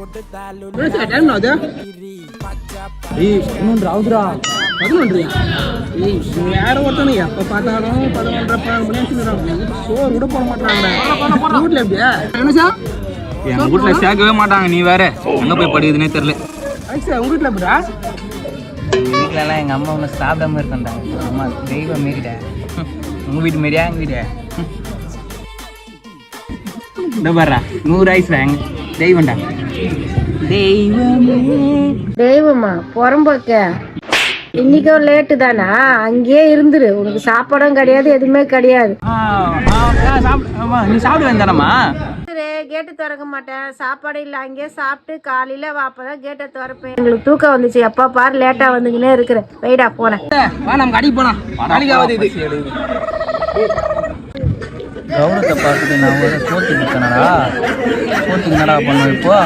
வேற ஒருத்தனும் எப்ப பார்த்தாலும் 11:30 மணி சோறு கூட போட மாட்டாங்க வீட்டுல எப்படியா எங்க வீட்டுல சேர்க்கவே மாட்டாங்க. நீ வேற எங்க போய் படிக்குதுன்னே தெரியல. உங்க வீட்டுல எப்படா? வீட்டுல எல்லாம் எங்க அம்மா ஒன்னும் சாப்பிடாம இருக்கா. அம்மா தெய்வம் மாரிடா. உங்க வீட்டு மாரியா எங்க வீடு? இந்த பாரு 100 ஐஸ் வாங்க. தெய்வம்டா. தெய்வமா பொறம்போக்க இன்னைக்கும் லேட்டு தானா? அங்கேயே இருந்துரு. உனக்கு சாப்பாடும் கிடையாது, எதுவுமே கிடையாது. நீ சாப்பிட வேண்டாமா? கேட்டு திறக்க மாட்டேன். சாப்பாடு இல்லை, அங்கேயே சாப்பிட்டு காலையில வாப்பதான் கேட்டை திறப்பேன். எங்களுக்கு தூக்கம் வந்துச்சு. எப்பா பாரு லேட்டா வந்துக்கினே இருக்கிறேன். வெயிடா போனேன். நம்ம கடைக்கு போலாம். கௌரவத்தை பார்த்துட்டு நான் ஒரு சோத்துக்கு இருக்கேனடா. சோத்துக்கு என்னடா பண்ணுவேன் இப்போ?